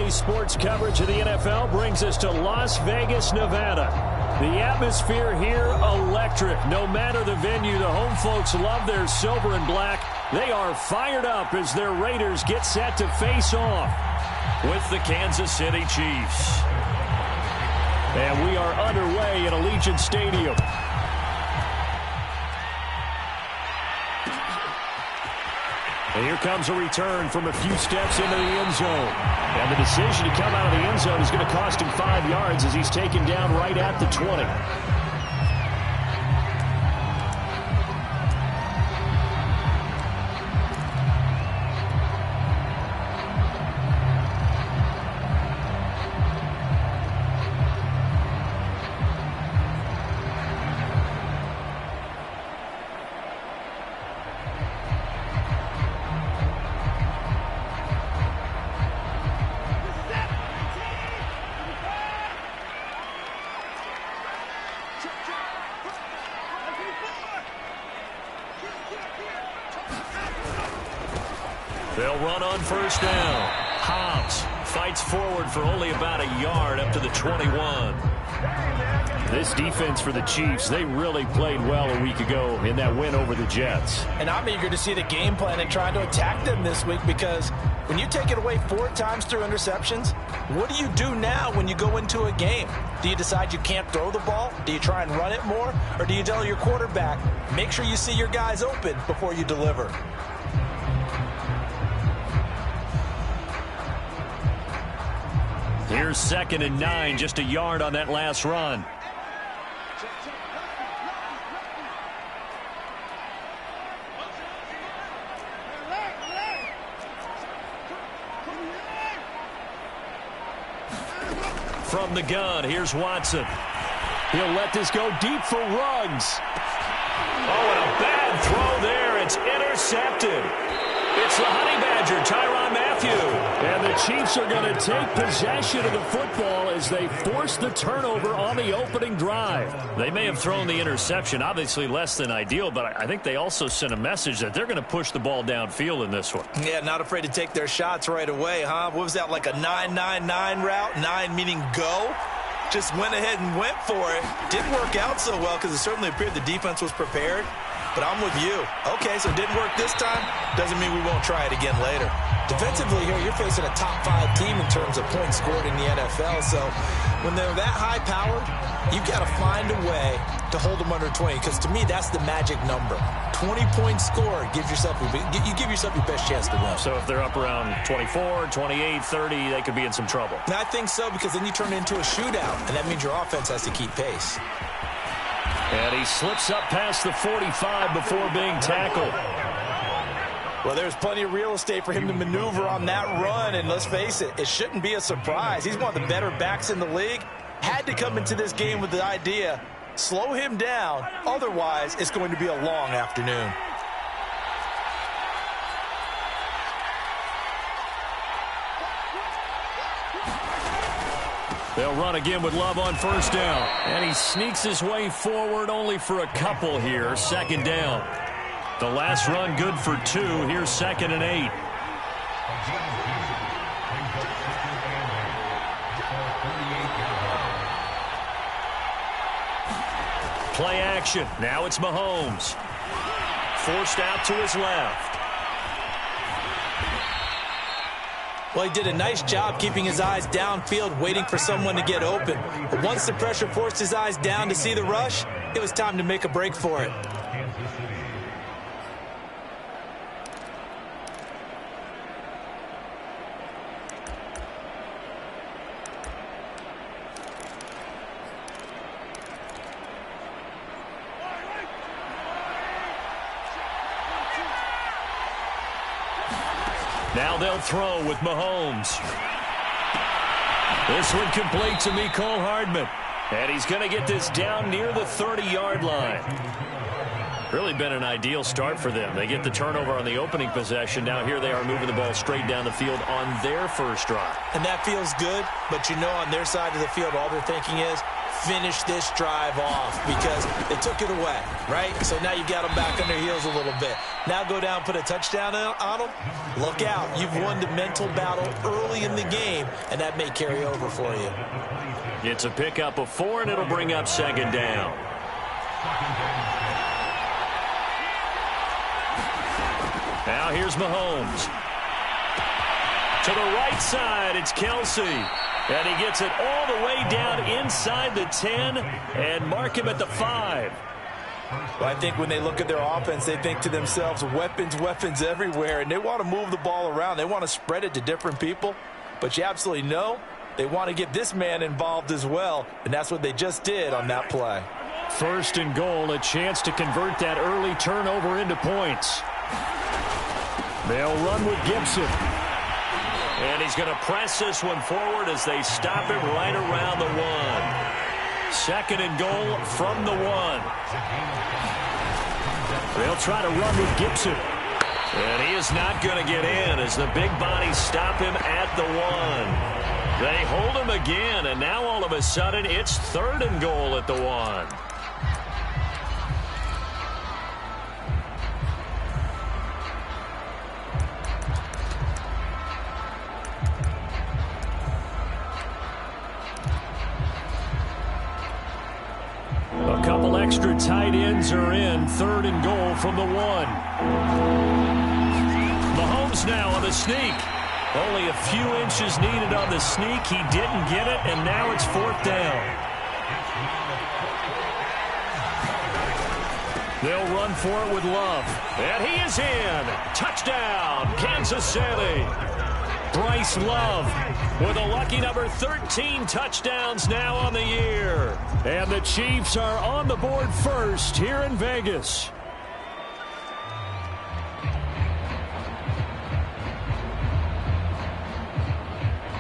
Today's sports coverage of the NFL brings us to Las Vegas, Nevada. The atmosphere here, electric. No matter the venue, the home folks love their silver and black. They are fired up as their Raiders get set to face off with the Kansas City Chiefs. And we are underway at Allegiant Stadium. And here comes a return from a few steps into the end zone. And the decision to come out of the end zone is going to cost him 5 yards as he's taken down right at the 20. They'll run on first down. Hobbs fights forward for only about a yard up to the 21. This defense for the Chiefs, they really played well a week ago in that win over the Jets. And I'm eager to see the game plan and trying to attack them this week, because when you take it away 4 times through interceptions, what do you do now when you go into a game? Do you decide you can't throw the ball? Do you try and run it more? Or do you tell your quarterback, make sure you see your guys open before you deliver? Here's 2nd and 9, just a yard on that last run. From the gun, here's Watson. He'll let this go deep for Ruggs. Oh, and a bad throw there. It's intercepted. It's the Honey Badger, Tyrann Mathieu. And the Chiefs are going to take possession of the football as they force the turnover on the opening drive. They may have thrown the interception, obviously less than ideal, but I think they also sent a message that they're going to push the ball downfield in this one. Yeah, not afraid to take their shots right away, huh? What was that, like a 9-9-9 route? 9 meaning go? Just went ahead and went for it. Didn't work out so well because it certainly appeared the defense was prepared. But I'm with you. Okay, so it didn't work this time. Doesn't mean we won't try it again later. Defensively here, you're facing a top 5 team in terms of points scored in the NFL. So when they're that high-powered, you've got to find a way to hold them under 20. Because to me, that's the magic number. 20 points scored. You give yourself your best chance to win. So if they're up around 24, 28, 30, they could be in some trouble. And I think so, because then you turn it into a shootout. And that means your offense has to keep pace. And he slips up past the 45 before being tackled. Well, there's plenty of real estate for him to maneuver on that run. And let's face it, it shouldn't be a surprise. He's one of the better backs in the league. Had to come into this game with the idea, slow him down. Otherwise, it's going to be a long afternoon. They'll run again with Love on first down. And he sneaks his way forward only for a couple here. 2nd down. The last run good for 2. Here's 2nd and 8. Play action. Now it's Mahomes. Forced out to his left. Well, he did a nice job keeping his eyes downfield, waiting for someone to get open. But once the pressure forced his eyes down to see the rush, it was time to make a break for it. Now they'll throw with Mahomes. This one complete to Mecole Hardman. And he's going to get this down near the 30-yard line. Really been an ideal start for them. They get the turnover on the opening possession. Now here they are moving the ball straight down the field on their first drive. And that feels good, but you know on their side of the field all they're thinking is finish this drive off because they took it away, right? So now you got them back on their heels a little bit. Now go down, put a touchdown on them. Look out. You've won the mental battle early in the game, and that may carry over for you. It's a pickup of 4, and it'll bring up second down. Now here's Mahomes. To the right side, it's Kelsey. And he gets it all the way down inside the 10 and mark him at the 5. Well, I think when they look at their offense, they think to themselves, weapons, weapons everywhere, and they want to move the ball around. They want to spread it to different people, but you absolutely know they want to get this man involved as well, and that's what they just did on that play. First and goal, a chance to convert that early turnover into points. They'll run with Gibson. And he's going to press this one forward as they stop him right around the 1. Second and goal from the 1. They'll try to run with Gibson. And he is not going to get in as the big bodies stop him at the 1. They hold him again, and now all of a sudden it's third and goal at the 1. A couple extra tight ends are in. Third and goal from the 1. Mahomes now on the sneak. Only a few inches needed on the sneak. He didn't get it, and now it's fourth down. They'll run for it with Love. And he is in. Touchdown, Kansas City. Bryce Love with a lucky number 13 touchdowns now on the year. And the Chiefs are on the board first here in Vegas.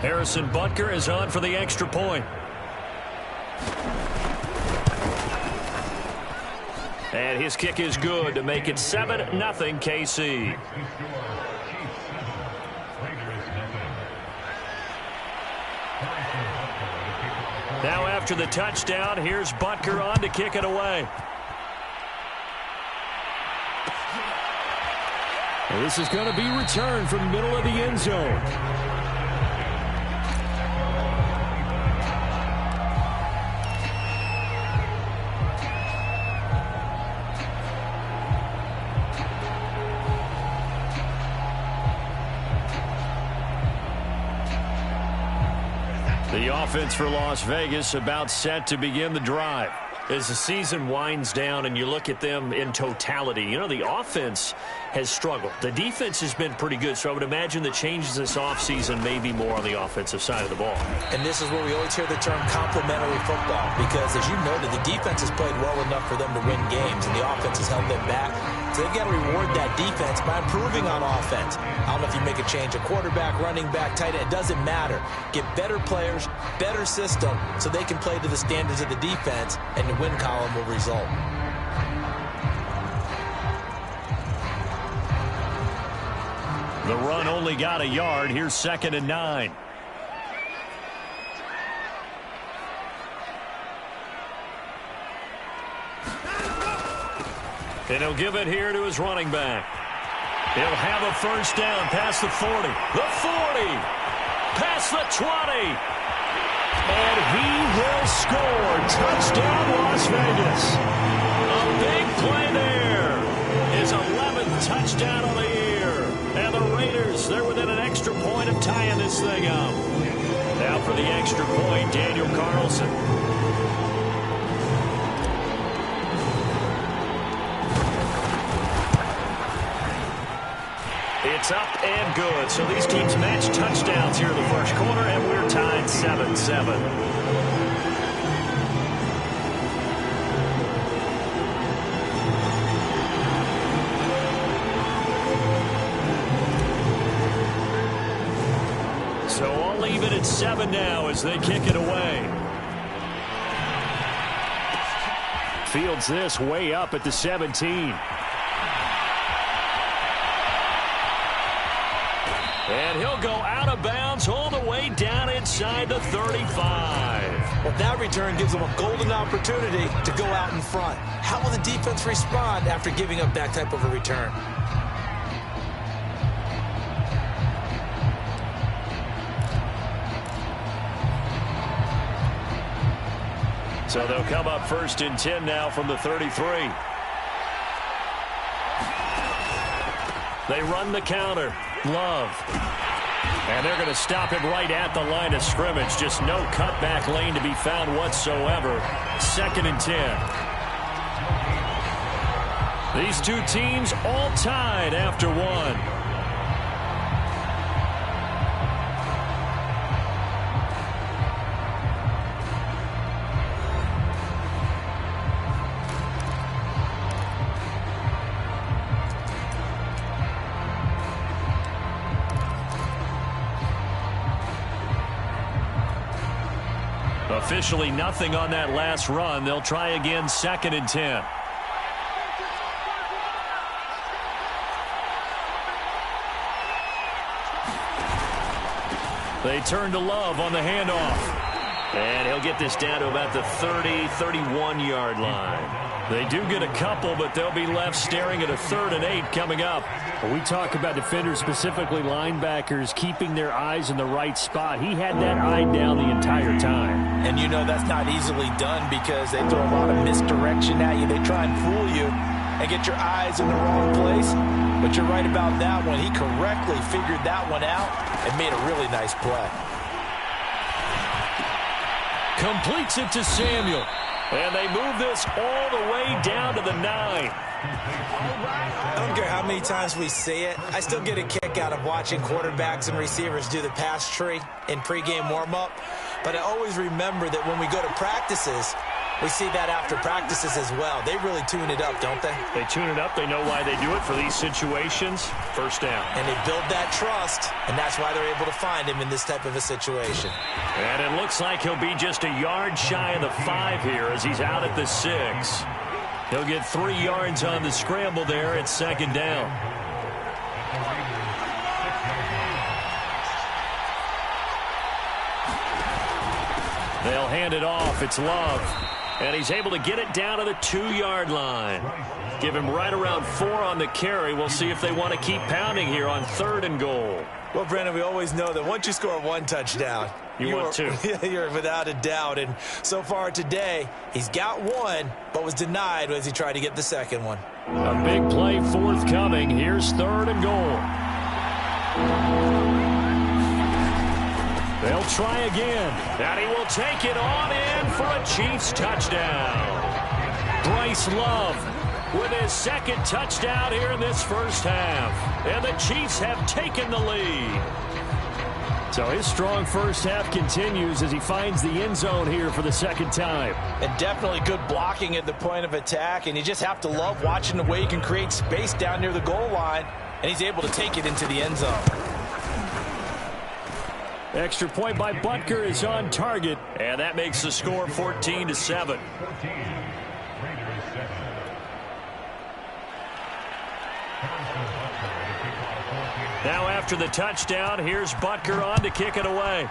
Harrison Butker is on for the extra point. And his kick is good to make it 7-0 KC. Now after the touchdown, here's Butker on to kick it away. And this is going to be returned from the middle of the end zone. The offense for Las Vegas about set to begin the drive. As the season winds down and you look at them in totality, you know, the offense has struggled. The defense has been pretty good, so I would imagine the changes this offseason may be more on the offensive side of the ball. And this is where we always hear the term complementary football, because as you noted, the defense has played well enough for them to win games, and the offense has held them back. So they've got to reward that defense by improving on offense. I don't know if you make a change, a quarterback, running back, tight end, it doesn't matter. Get better players, better system, so they can play to the standards of the defense, and the win column will result. The run only got a yard. Here's 2nd and 9. And he'll give it here to his running back. He'll have a first down past the 40. The 40. Past the 20. And he will score. Touchdown, Las Vegas. A big play there. His 11th touchdown of the year. And the Raiders, they're within an extra point of tying this thing up. Now for the extra point, Daniel Carlson. It's up and good. So these teams match touchdowns here in the first quarter, and we're tied 7-7. So all even at 7 now as they kick it away. Fields this way up at the 17. And he'll go out of bounds all the way down inside the 35. Well, that return gives them a golden opportunity to go out in front. How will the defense respond after giving up that type of a return? So they'll come up 1st and 10 now from the 33. They run the counter. Love. And they're going to stop him right at the line of scrimmage. Just no cutback lane to be found whatsoever. 2nd and 10. These two teams all tied after one. Officially nothing on that last run. They'll try again 2nd and 10. They turn to Love on the handoff. And he'll get this down to about the 30, 31-yard line. They do get a couple, but they'll be left staring at a 3rd and 8 coming up. When we talk about defenders, specifically linebackers, keeping their eyes in the right spot. He had that eye down the entire time. And you know that's not easily done because they throw a lot of misdirection at you. They try and fool you and get your eyes in the wrong place. But you're right about that one. He correctly figured that one out and made a really nice play. Completes it to Samuel. And they move this all the way down to the 9. I don't care how many times we see it. I still get a kick out of watching quarterbacks and receivers do the pass tree in pregame warm-up. But I always remember that when we go to practices, we see that after practices as well. They really tune it up, don't they? They tune it up. They know why they do it for these situations. 1st down. And they build that trust, and that's why they're able to find him in this type of a situation. And it looks like he'll be just a yard shy of the 5 here as he's out at the 6. He'll get 3 yards on the scramble there at 2nd down. They'll hand it off. It's Love. And he's able to get it down to the 2-yard line. Give him right around 4 on the carry. We'll see if they want to keep pounding here on 3rd and goal. Well, Brandon, we always know that once you score 1 touchdown, you want 2. You're without a doubt. And so far today, he's got 1, but was denied as he tried to get the 2nd one. A big play forthcoming. Here's 3rd and goal. They'll try again. And he will take it on in for a Chiefs touchdown. Bryce Love with his 2nd touchdown here in this 1st half. And the Chiefs have taken the lead. So his strong 1st half continues as he finds the end zone here for the 2nd time. And definitely good blocking at the point of attack. And you just have to love watching the way he can create space down near the goal line. And he's able to take it into the end zone. Extra point by Butker is on target. And that makes the score 14-7. Now after the touchdown, here's Butker on to kick it away.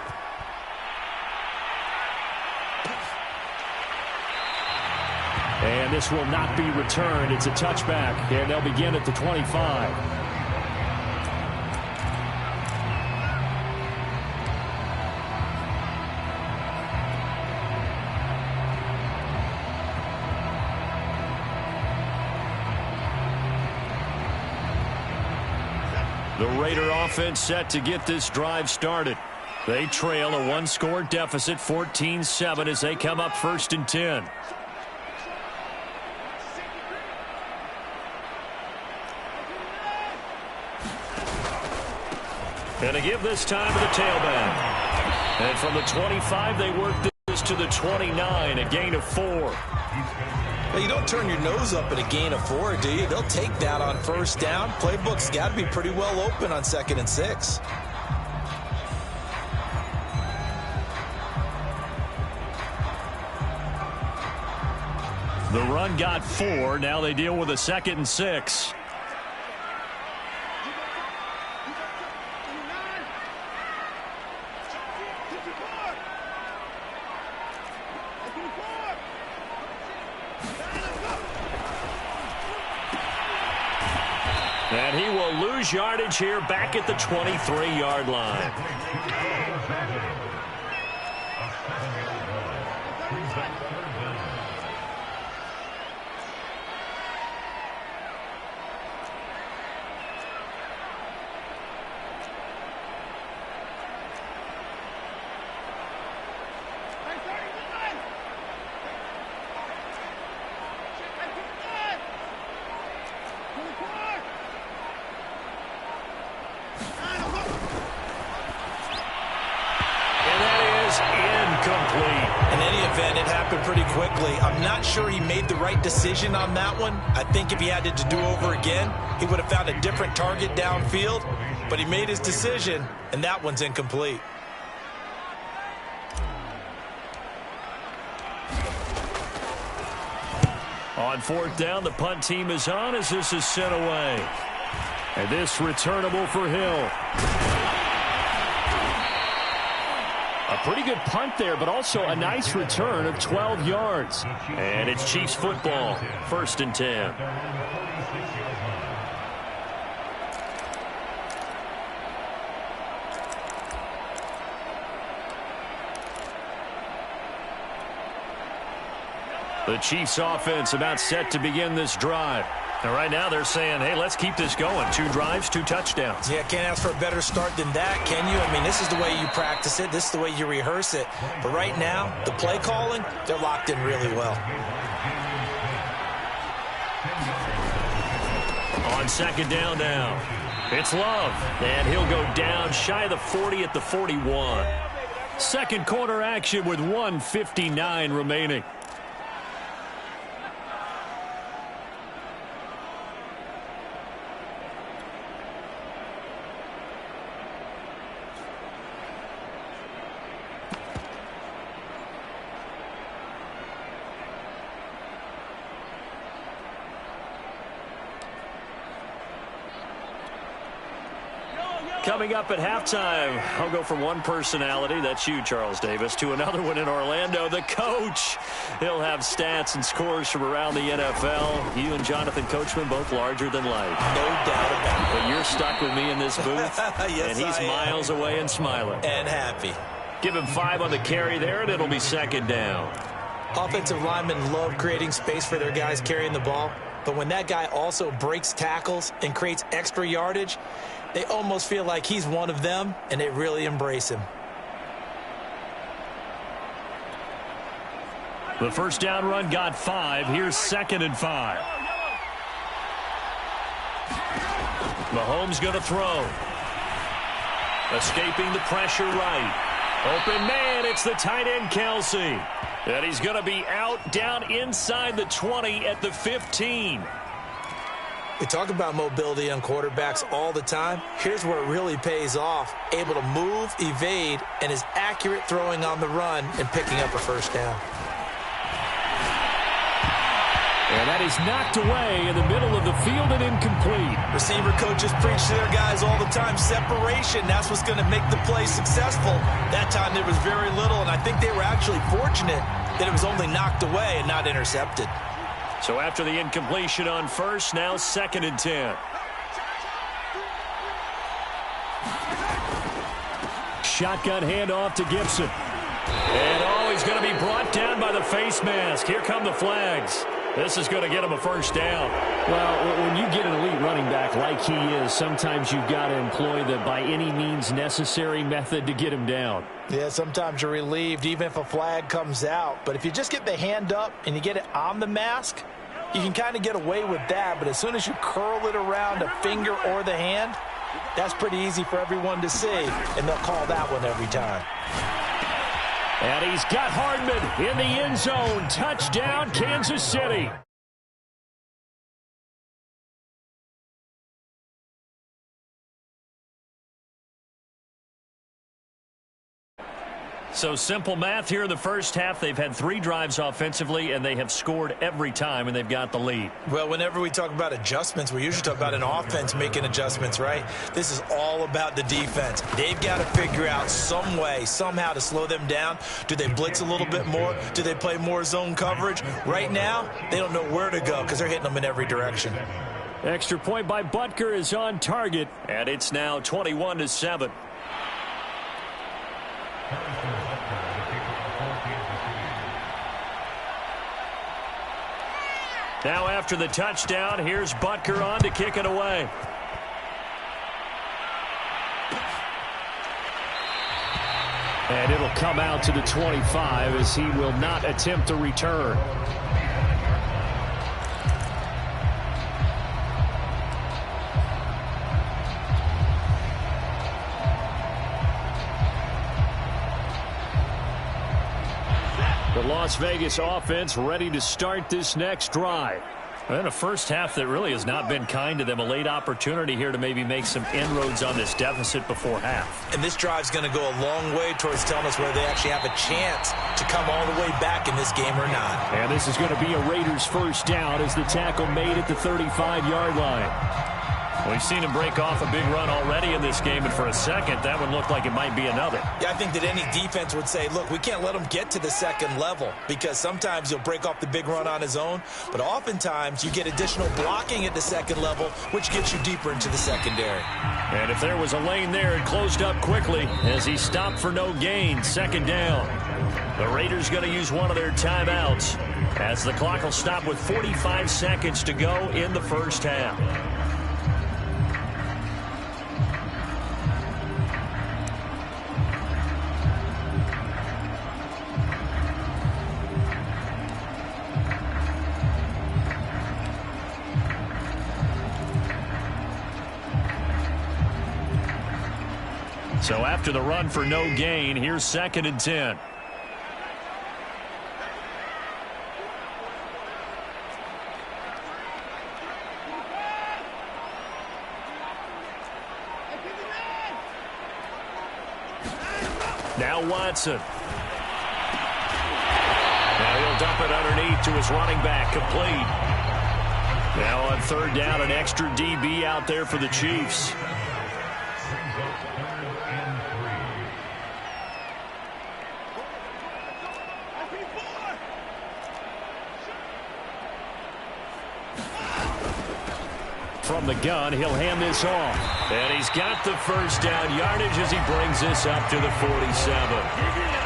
And this will not be returned. It's a touchback, and they'll begin at the 25. The Raider offense set to get this drive started. They trail a 1-score deficit, 14-7, as they come up 1st and 10. And to give this time to the tailback. And from the 25, they work this to the 29, a gain of 4. Well, you don't turn your nose up at a gain of 4, do you? They'll take that on 1st down. Playbook's got to be pretty well open on 2nd and 6. The run got 4. Now they deal with a 2nd and 6. lose yardage here back at the 23-yard line. In any event, it happened pretty quickly. I'm not sure he made the right decision on that one. I think if he had it to do over again, he would have found a different target downfield. But he made his decision, and that one's incomplete. On fourth down, the punt team is on as this is sent away. And this returnable for Hill. A pretty good punt there, but also a nice return of 12 yards. And it's Chiefs football, 1st and 10. The Chiefs offense about set to begin this drive. And right now they're saying, hey, let's keep this going. 2 drives, 2 touchdowns. Yeah, can't ask for a better start than that, can you? I mean, this is the way you practice it. This is the way you rehearse it. But right now, the play calling, they're locked in really well. On second down now, it's Love. And he'll go down shy of the 40 at the 41. Second quarter action with 1:59 remaining. Coming up at halftime, I'll go from one personality, that's you, Charles Davis, to another one in Orlando, the coach. He'll have stats and scores from around the NFL. You and Jonathan Coachman, both larger than life. No doubt about it. But you're stuck with me in this booth, yes, and he's miles away and smiling. And happy. Give him 5 on the carry there, and it'll be second down. Offensive linemen love creating space for their guys carrying the ball. But when that guy also breaks tackles and creates extra yardage, they almost feel like he's one of them, and they really embrace him. The first down run got 5. Here's 2nd and 5. Mahomes going to throw. Escaping the pressure right. Open man, it's the tight end Kelsey. And he's going to be out down inside the 20 at the 15. We talk about mobility on quarterbacks all the time. Here's where it really pays off. Able to move, evade, and is accurate throwing on the run and picking up a first down. And that is knocked away in the middle of the field and incomplete. Receiver coaches preach to their guys all the time. Separation, that's what's going to make the play successful. That time there was very little, and I think they were actually fortunate that it was only knocked away and not intercepted. So after the incompletion on first, now 2nd and 10. Shotgun handoff to Gibson. And he's going to be brought down by the face mask. Here come the flags. This is going to get him a first down. Well, when you get an elite running back like he is, sometimes you've got to employ the by any means necessary method to get him down. Yeah, sometimes you're relieved even if a flag comes out. But if you just get the hand up and you get it on the mask, you can kind of get away with that. But as soon as you curl it around a finger or the hand, that's pretty easy for everyone to see. And they'll call that one every time. And he's got Hardman in the end zone. Touchdown, Kansas City. So simple math here in the first half. They've had 3 drives offensively, and they have scored every time, and they've got the lead. Well, whenever we talk about adjustments, we usually talk about an offense making adjustments, right? This is all about the defense. They've got to figure out some way, somehow to slow them down. Do they blitz a little bit more? Do they play more zone coverage? Right now, they don't know where to go because they're hitting them in every direction. Extra point by Butker is on target. And it's now 21-7. Now after the touchdown, here's Butker on to kick it away. And it'll come out to the 25 as he will not attempt a return. The Las Vegas offense ready to start this next drive. And a first half that really has not been kind to them. A late opportunity here to maybe make some inroads on this deficit before half. And this drive's going to go a long way towards telling us whether they actually have a chance to come all the way back in this game or not. And this is going to be a Raiders first down as the tackle made at the 35-yard line. We've seen him break off a big run already in this game, and for a second, that one looked like it might be another. Yeah, I think that any defense would say, look, we can't let him get to the second level because sometimes he'll break off the big run on his own, but oftentimes you get additional blocking at the second level, which gets you deeper into the secondary. And if there was a lane there, it closed up quickly as he stopped for no gain. Second down. The Raiders going to use one of their timeouts as the clock will stop with 45 seconds to go in the first half. So after the run for no gain, here's 2nd and 10. Now Watson. Now he'll dump it underneath to his running back, complete. Now on 3rd down, an extra DB out there for the Chiefs. From the gun, he'll hand this off. And he's got the first down yardage as he brings this up to the 47.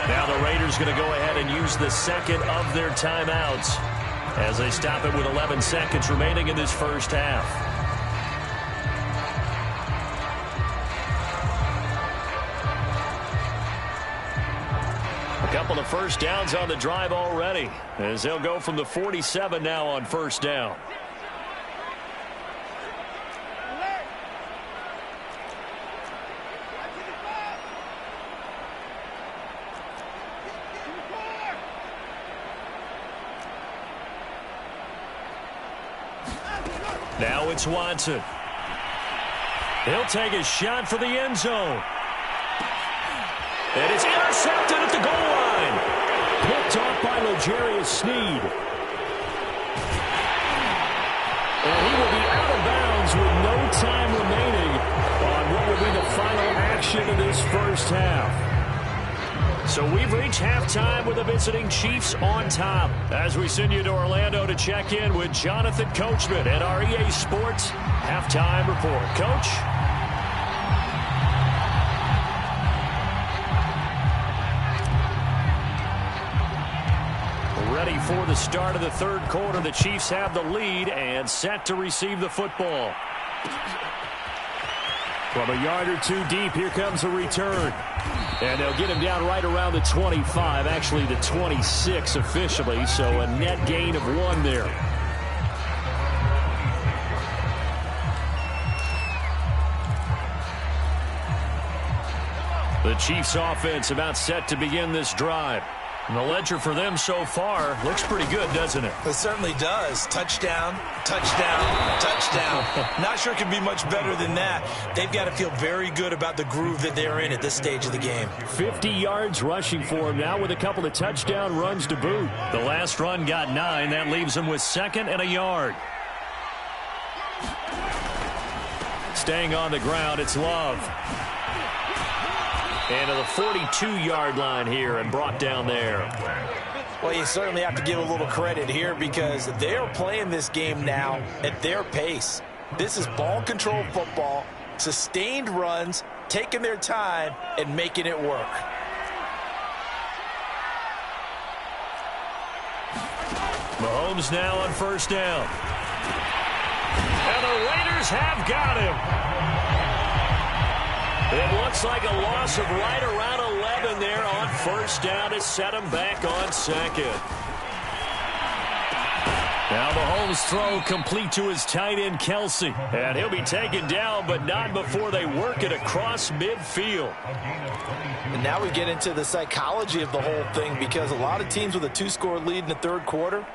Now the Raiders going to go ahead and use the second of their timeouts as they stop it with 11 seconds remaining in this first half. A couple of first downs on the drive already as they'll go from the 47 now on first down. Now it's Watson. He'll take a shot for the end zone. And it's intercepted at the goal line. Picked off by L'Jarius Sneed. And he will be out of bounds with no time remaining on what will be the final action of this first half. So we've reached halftime with the visiting Chiefs on top. As we send you to Orlando to check in with Jonathan Coachman at our EA Sports Halftime Report. Coach? Ready for the start of the 3rd quarter. The Chiefs have the lead and set to receive the football. From a yard or two deep, here comes a return. And they'll get him down right around the 25, actually the 26 officially, so a net gain of 1 there. The Chiefs offense about set to begin this drive. And the ledger for them so far looks pretty good, doesn't it? It certainly does. Touchdown, touchdown, touchdown. Not sure it can be much better than that. They've got to feel very good about the groove that they're in at this stage of the game. 50 yards rushing for him now with a couple of touchdown runs to boot. The last run got 9. That leaves him with 2nd and a yard. Staying on the ground, it's Love. And to the 42-yard line here and brought down there. Well, you certainly have to give a little credit here because they're playing this game now at their pace. This is ball control football, sustained runs, taking their time, and making it work. Mahomes now on first down. And the Raiders have got him. It looks like a loss of right around 11 there on first down to set him back on second. Now Mahomes' throw complete to his tight end, Kelsey. And he'll be taken down, but not before they work it across midfield. And now we get into the psychology of the whole thing, because a lot of teams with a 2-score lead in the third quarter,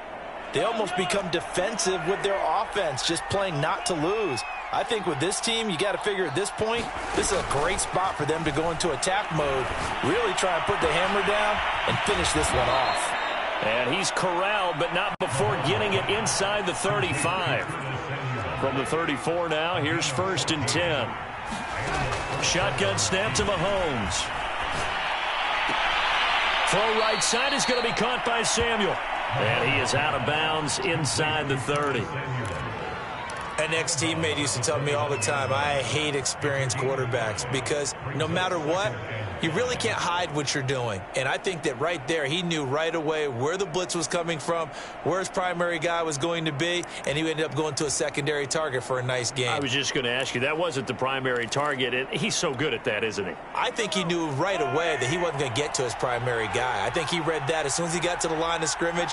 they almost become defensive with their offense, just playing not to lose. I think with this team, you got to figure at this point, this is a great spot for them to go into attack mode, really try and put the hammer down and finish this one off. And he's corralled, but not before getting it inside the 35. From the 34 now, here's 1st and 10. Shotgun snap to Mahomes. Throw right side is going to be caught by Samuel. And he is out of bounds inside the 30. An ex-teammate used to tell me all the time, I hate experienced quarterbacks, because no matter what, you really can't hide what you're doing. And I think that right there, he knew right away where the blitz was coming from, where his primary guy was going to be, and he ended up going to a secondary target for a nice game. I was just going to ask you, that wasn't the primary target, and he's so good at that, isn't he? I think he knew right away that he wasn't going to get to his primary guy. I think he read that as soon as he got to the line of scrimmage,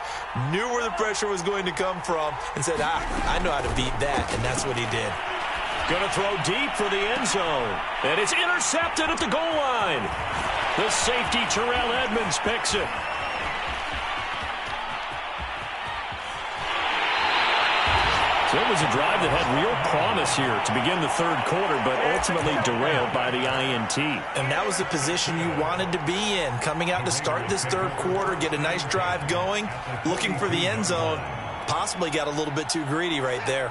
knew where the pressure was going to come from, and said, I know how to beat that, and that's what he did. Going to throw deep for the end zone. And it's intercepted at the goal line. The safety, Terrell Edmonds, picks it. So it was a drive that had real promise here to begin the third quarter, but ultimately derailed by the INT. And that was the position you wanted to be in, coming out to start this third quarter, get a nice drive going, looking for the end zone. Possibly got a little bit too greedy right there.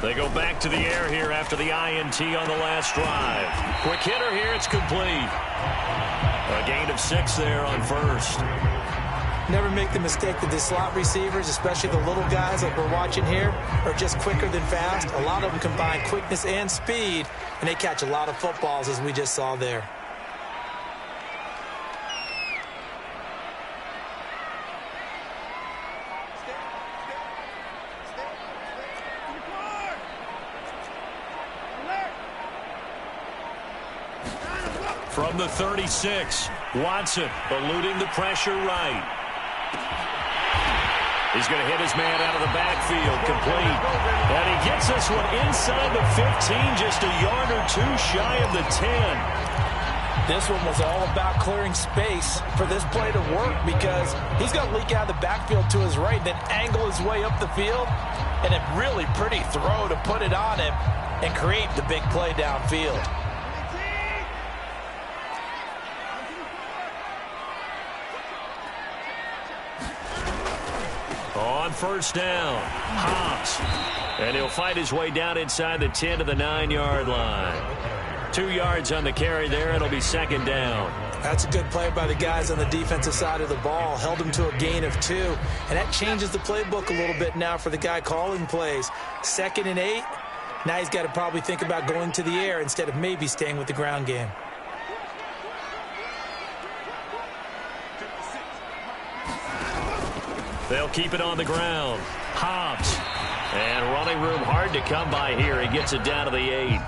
They go back to the air here after the INT on the last drive. Quick hitter here, it's complete. A gain of 6 there on first. Never make the mistake that the slot receivers, especially the little guys like we're watching here, are just quicker than fast. A lot of them combine quickness and speed, and they catch a lot of footballs, as we just saw there. From the 36, Watson eluding the pressure right. He's going to hit his man out of the backfield, complete. And he gets this one inside the 15, just a yard or two shy of the 10. This one was all about clearing space for this play to work, because he's going to leak out of the backfield to his right, then angle his way up the field, and a really pretty throw to put it on him and create the big play downfield. On first down, Hobbs. And he'll fight his way down inside the 10 to the 9-yard line. 2 yards on the carry there. It'll be second down. That's a good play by the guys on the defensive side of the ball. Held him to a gain of 2. And that changes the playbook a little bit now for the guy calling plays. 2nd and 8. Now he's got to probably think about going to the air instead of maybe staying with the ground game. They'll keep it on the ground. Hobbs. And running room hard to come by here. He gets it down to the 8.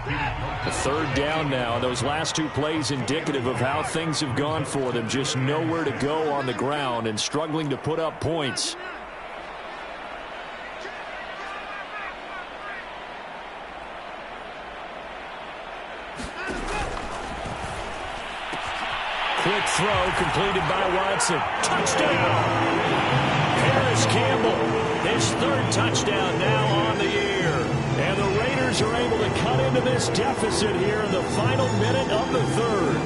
The third down now. Those last 2 plays indicative of how things have gone for them. Just nowhere to go on the ground and struggling to put up points. Quick throw completed by Watson. Touchdown! Harris Campbell, his 3rd touchdown now on the year. And the Raiders are able to cut into this deficit here in the final minute of the 3rd.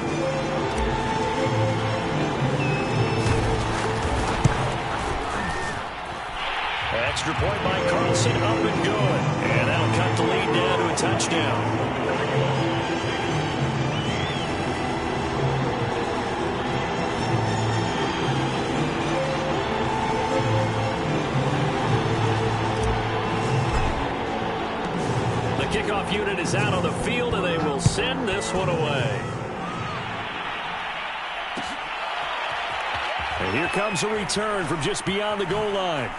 extra point by Carlson, up and good. And that'll cut the lead down to a touchdown. The kickoff unit is out on the field, and they will send this one away. And here comes a return from just beyond the goal line.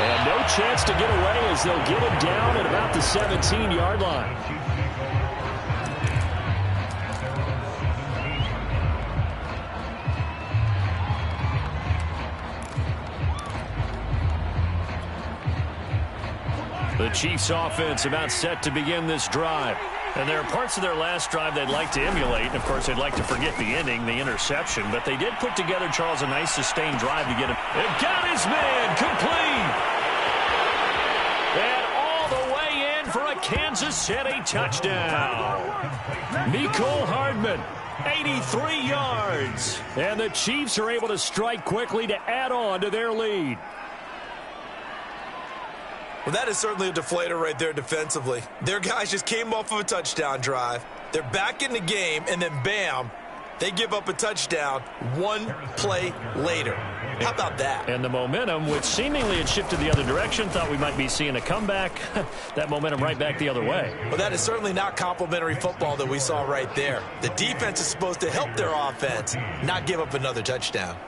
And no chance to get away as they'll get him down at about the 17-yard line. The Chiefs offense about set to begin this drive. And there are parts of their last drive they'd like to emulate. And, of course, they'd like to forget the ending, the interception. But they did put together, Charles, a nice sustained drive to get him. It got his man complete. And all the way in for a Kansas City touchdown. Mecole Hardman, 83 yards. And the Chiefs are able to strike quickly to add on to their lead. Well, that is certainly a deflator right there defensively. Their guys just came off of a touchdown drive. They're back in the game, and then bam, they give up a touchdown one play later. How about that? And the momentum, which seemingly had shifted the other direction, thought we might be seeing a comeback. That momentum right back the other way. Well, that is certainly not complimentary football that we saw right there. The defense is supposed to help their offense, not give up another touchdown.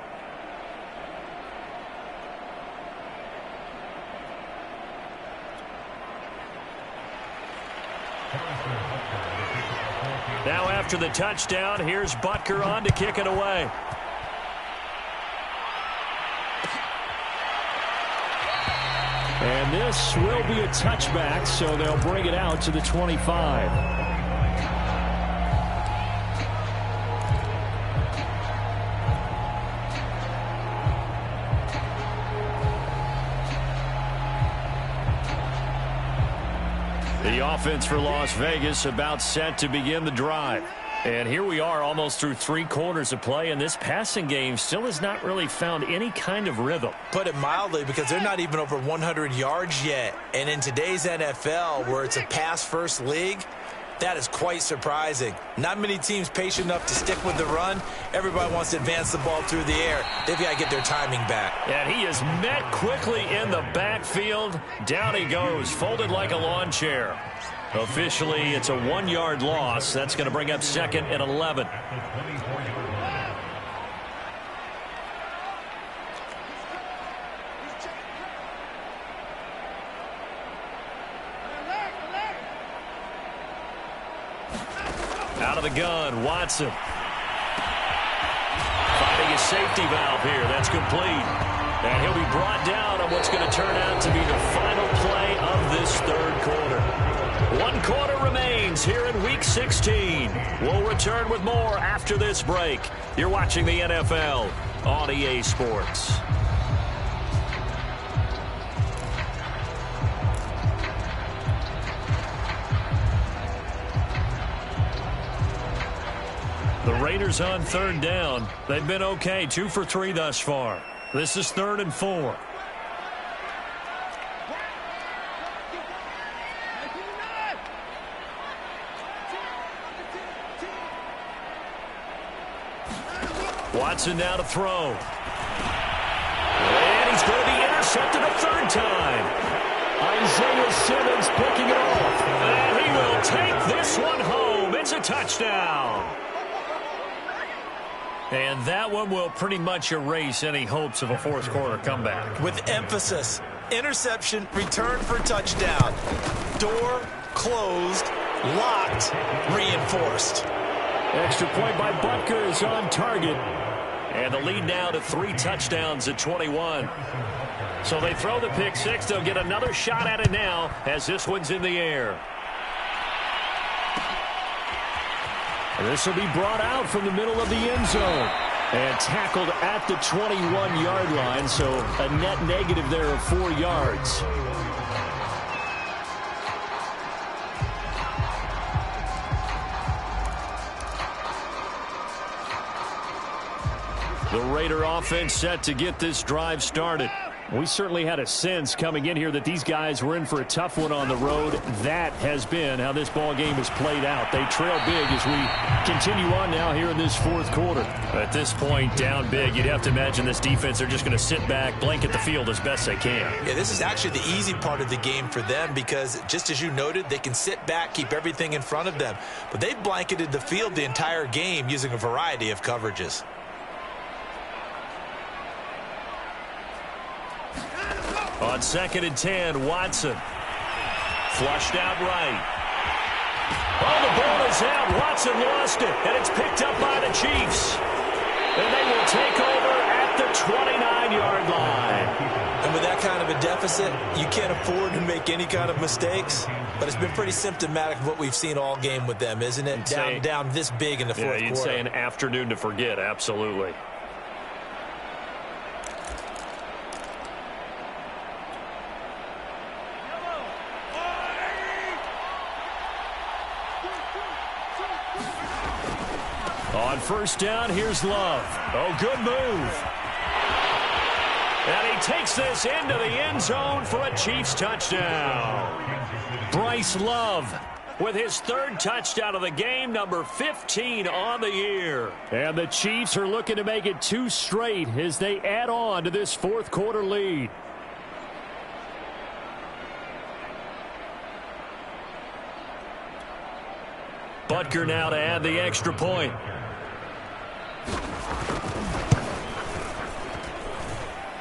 Now after the touchdown, here's Butker on to kick it away. And this will be a touchback, so they'll bring it out to the 25. The offense for Las Vegas about set to begin the drive. And here we are almost through 3 quarters of play, and this passing game still has not really found any kind of rhythm. Put it mildly, because they're not even over 100 yards yet. And in today's NFL, where it's a pass-first league, that is quite surprising. Not many teams patient enough to stick with the run. Everybody wants to advance the ball through the air. They've got to get their timing back. And he is met quickly in the backfield. Down he goes, folded like a lawn chair. Officially, it's a 1-yard loss. That's going to bring up second and 11. Out of the gun, Watson. Finding a safety valve here. That's complete. And he'll be brought down on what's going to turn out to be the final play of this third quarter. 1 quarter remains here in Week 16. We'll return with more after this break. You're watching the NFL on EA Sports. The Raiders on third down. They've been okay, 2 for 3 thus far. This is 3rd and 4. Watson now to throw. And he's going to be intercepted a 3rd time. Isaiah Simmons picking it off. And he will take this one home. It's a touchdown. And that one will pretty much erase any hopes of a 4th quarter comeback. With emphasis, interception, return for touchdown. Door closed, locked, reinforced. Extra point by Butker is on target. And the lead now to 3 touchdowns at 21. So they throw the pick 6. They'll get another shot at it now as this one's in the air. This will be brought out from the middle of the end zone and tackled at the 21-yard line, so a net negative there of 4 yards. The Raider offense set to get this drive started. We certainly had a sense coming in here that these guys were in for a tough one on the road. That has been how this ball game has played out. They trail big as we continue on now here in this fourth quarter. At this point, down big, you'd have to imagine this defense are just going to sit back, blanket the field as best they can. Yeah, this is actually the easy part of the game for them because, just as you noted, they can sit back, keep everything in front of them. But they've blanketed the field the entire game using a variety of coverages. On 2nd and 10, Watson. Flushed out right. Oh, the ball is out. Watson lost it, and it's picked up by the Chiefs. And they will take over at the 29-yard line. And with that kind of a deficit, you can't afford to make any kind of mistakes. But it's been pretty symptomatic of what we've seen all game with them, isn't it? Down this big in the fourth quarter. Yeah, you'd say an afternoon to forget, absolutely. On first down, here's Love. Oh, good move. And he takes this into the end zone for a Chiefs touchdown. Bryce Love with his third touchdown of the game, number 15 on the year. And the Chiefs are looking to make it 2 straight as they add on to this fourth quarter lead. Butker now to add the extra point.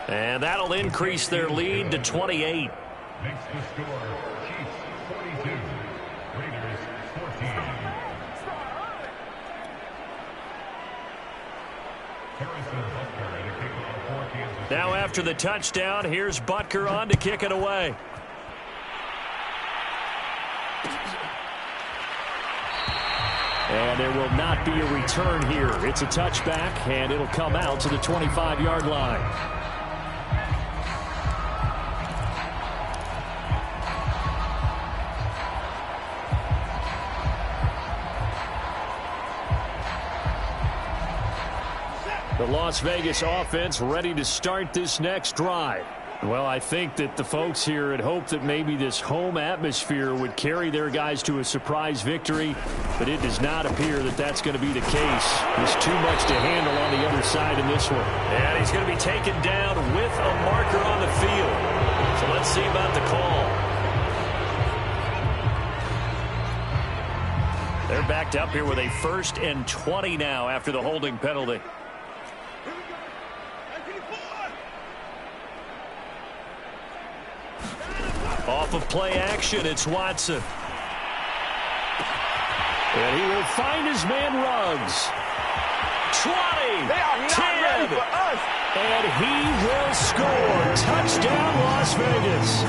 And that'll increase their lead to 28. Makes the score Chiefs 42, Raiders 14. Now after the touchdown, here's Butker on to kick it away. And there will not be a return here. It's a touchback, and it'll come out to the 25-yard line. The Las Vegas offense ready to start this next drive. Well, I think that the folks here had hoped that maybe this home atmosphere would carry their guys to a surprise victory, but it does not appear that that's going to be the case. There's too much to handle on the other side in this one. And he's going to be taken down with a marker on the field. So let's see about the call. They're backed up here with a 1st and 20 now after the holding penalty. Off of play action, it's Watson. And he will find his man Ruggs. 20, they are not 10, ready for us. And he will score. Touchdown, Las Vegas.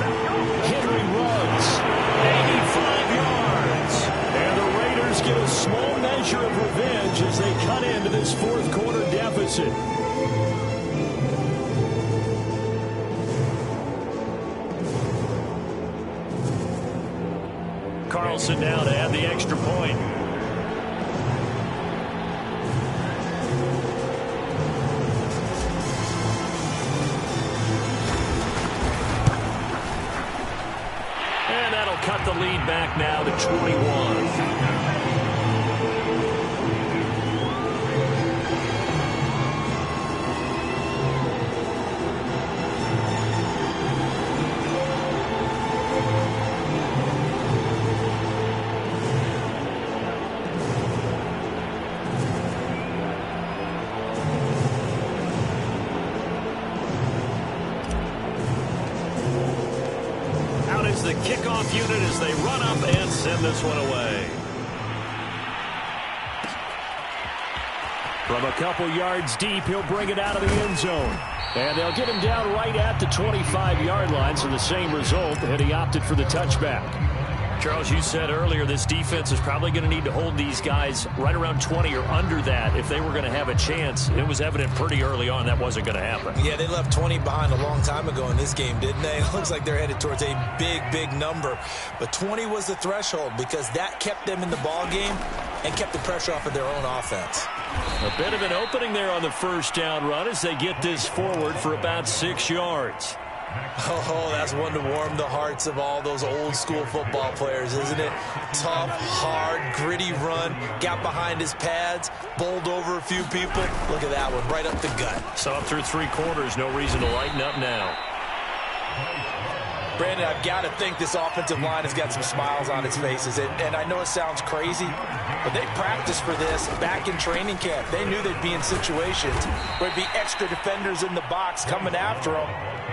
Henry Ruggs, 85 yards. And the Raiders get a small measure of revenge as they cut into this fourth quarter deficit. Carlson now to add the extra point. And that'll cut the lead back now to 21. The kickoff unit as they run up and send this one away. From a couple yards deep, he'll bring it out of the end zone. And they'll get him down right at the 25-yard line, so the same result, and he opted for the touchback. Charles, you said earlier this defense is probably going to need to hold these guys right around 20 or under that if they were going to have a chance. It was evident pretty early on that wasn't going to happen. Yeah, they left 20 behind a long time ago in this game, didn't they? It looks like they're headed towards a big, big number. But 20 was the threshold because that kept them in the ball game and kept the pressure off of their own offense. A bit of an opening there on the first down run as they get this forward for about 6 yards. Oh, that's one to warm the hearts of all those old school football players, isn't it? Tough, hard, gritty run, got behind his pads, bowled over a few people. Look at that one, right up the gut. So up through 3 quarters, no reason to lighten up now. Brandon, I've got to think this offensive line has got some smiles on its faces. And I know it sounds crazy, but they practiced for this back in training camp. They knew they'd be in situations where there'd be extra defenders in the box coming after them,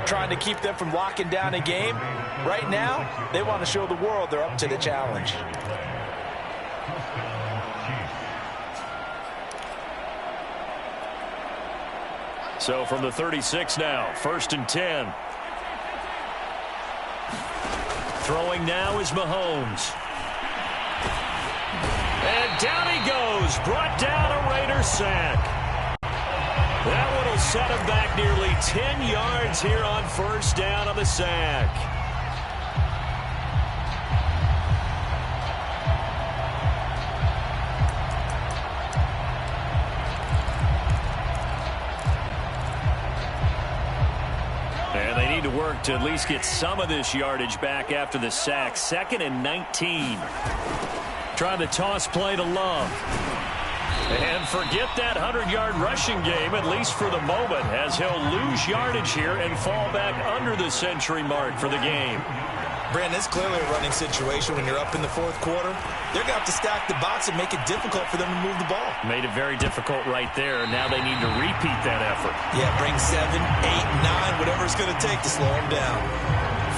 trying to keep them from locking down a game. Right now, they want to show the world they're up to the challenge. So from the 36 now, 1st and 10. Throwing now is Mahomes. And down he goes. Brought down a Raider sack. That one will set him back nearly 10 yards here on 1st down on the sack. And they need to work to at least get some of this yardage back after the sack. 2nd and 19. Trying the toss play to Love. And forget that 100-yard rushing game, at least for the moment, as he'll lose yardage here and fall back under the century mark for the game. Brandon, it's clearly a running situation when you're up in the 4th quarter. They're going to have to stack the box and make it difficult for them to move the ball. Made it very difficult right there. Now they need to repeat that effort. Yeah, bring 7, 8, 9, whatever it's going to take to slow them down.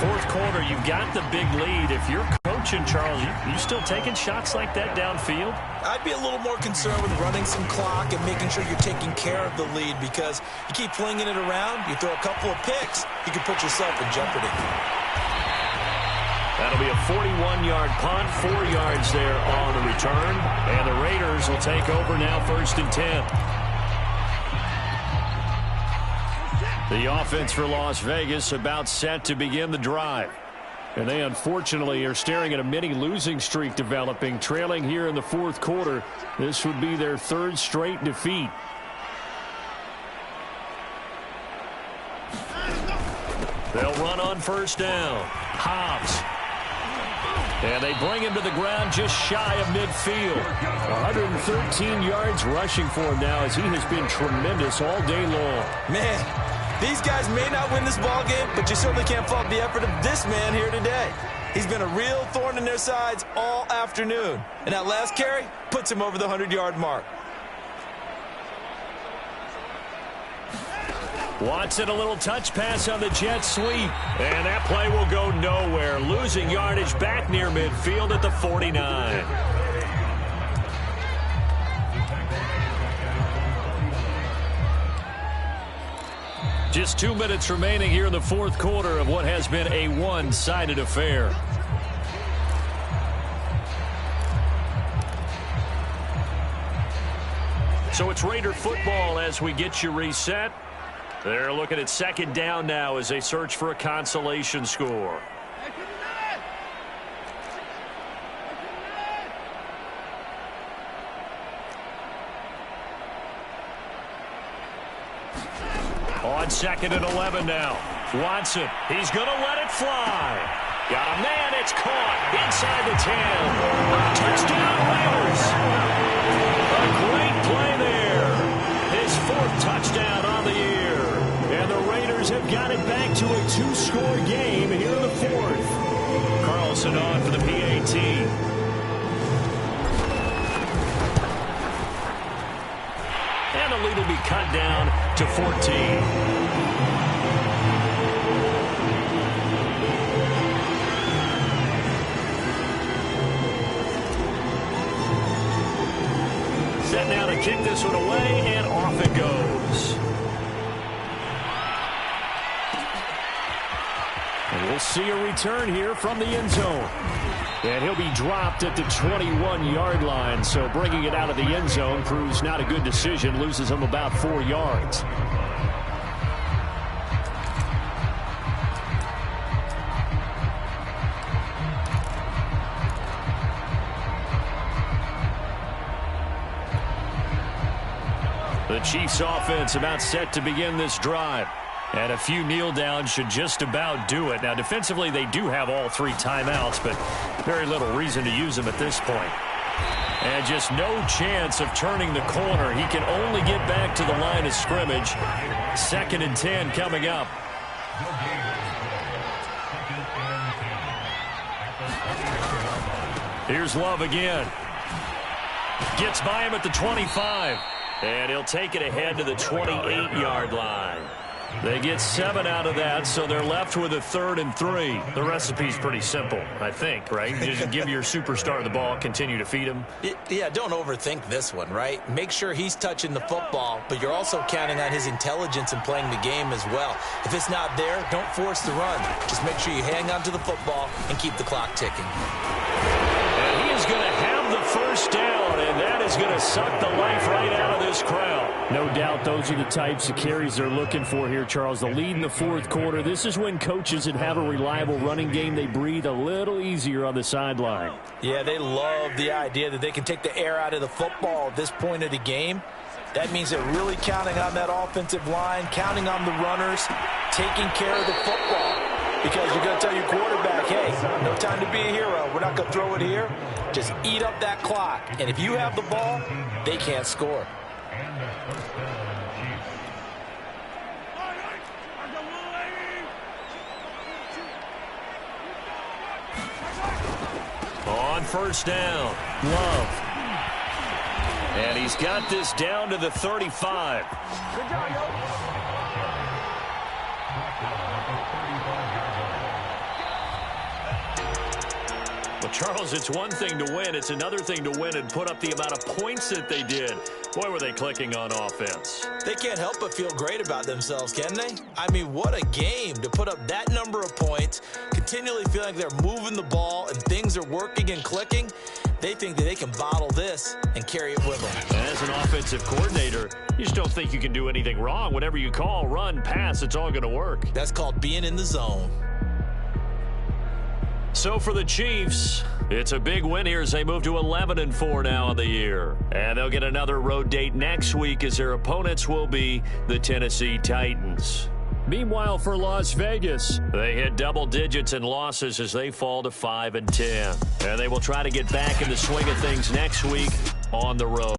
4th quarter, you've got the big lead. If you're coaching, Charles, you still taking shots like that downfield? I'd be a little more concerned with running some clock and making sure you're taking care of the lead, because you keep flinging it around, you throw a couple of picks, you can put yourself in jeopardy. That'll be a 41-yard punt, 4 yards there on the return. And the Raiders will take over now, 1st and 10. The offense for Las Vegas about set to begin the drive. And they unfortunately are staring at a mini losing streak developing, trailing here in the 4th quarter. This would be their 3rd straight defeat. They'll run on 1st down. Hobbs. And they bring him to the ground just shy of midfield. 113 yards rushing for him now, as he has been tremendous all day long. Man, these guys may not win this ball game, but you certainly can't fault the effort of this man here today. He's been a real thorn in their sides all afternoon. And that last carry puts him over the 100-yard mark. Watson, a little touch pass on the jet sweep. And that play will go nowhere. Losing yardage back near midfield at the 49. Just 2 minutes remaining here in the 4th quarter of what has been a one-sided affair. So it's Raider football as we get you reset. They're looking at 2nd down now as they search for a consolation score. On 2nd and 11 now. Watson, he's going to let it fly. Got a man, it's caught inside the 10. Touchdown, Raiders. A great play there. His 4th touchdown on the year. And the Raiders have got it back to a 2-score game here in the 4th. Carlson on for the PAT. And the lead will be cut down to 14. Set now to kick this one away, and off it goes. And we'll see a return here from the end zone. And he'll be dropped at the 21-yard line, so bringing it out of the end zone proves not a good decision, loses him about 4 yards. The Chiefs offense about set to begin this drive. And a few kneel downs should just about do it. Now, defensively, they do have all 3 timeouts, but very little reason to use them at this point. And just no chance of turning the corner. He can only get back to the line of scrimmage. 2nd and 10 coming up. Here's Love again. Gets by him at the 25. And he'll take it ahead to the 28-yard line. They get 7 out of that, so they're left with a 3rd and 3. The recipe's pretty simple, I think, right? You just give your superstar the ball, continue to feed him. Yeah, don't overthink this one, right? Make sure he's touching the football, but you're also counting on his intelligence in playing the game as well. If it's not there, don't force the run. Just make sure you hang on to the football and keep the clock ticking. And he is going to have the first down, and that is going to suck the life right out of this crowd. No doubt those are the types of carries they're looking for here, Charles. The lead in the 4th quarter. This is when coaches that have a reliable running game, they breathe a little easier on the sideline. Yeah, they love the idea that they can take the air out of the football at this point of the game. That means they're really counting on that offensive line, counting on the runners, taking care of the football. Because you're going to tell your quarterback, hey, no time to be a hero. We're not going to throw it here. Just eat up that clock. And if you have the ball, they can't score. On 1st down, Love. And he's got this down to the 35. Good job, yo. Well, Charles, it's one thing to win. It's another thing to win and put up the amount of points that they did. Boy, were they clicking on offense. They can't help but feel great about themselves, can they? I mean, what a game to put up that number of points, continually feeling like they're moving the ball and things are working and clicking. They think that they can bottle this and carry it with them. And as an offensive coordinator, you just don't think you can do anything wrong. Whatever you call, run, pass, it's all going to work. That's called being in the zone. So for the Chiefs, it's a big win here as they move to 11-4 now on the year. And they'll get another road date next week as their opponents will be the Tennessee Titans. Meanwhile, for Las Vegas, they hit double digits in losses as they fall to 5-10. And they will try to get back in the swing of things next week on the road.